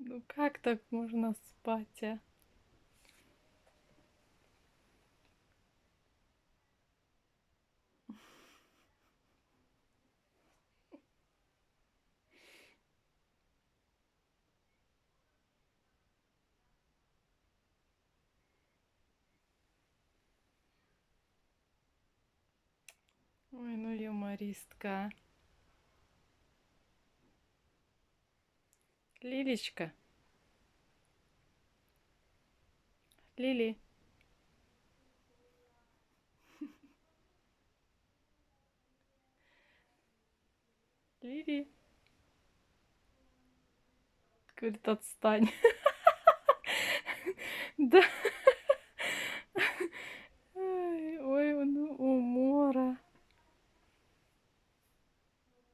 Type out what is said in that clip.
Ну как так можно спать, а? Ой, ну юмористка. Лилечка. Лили. Лили. Говорит, отстань. Да.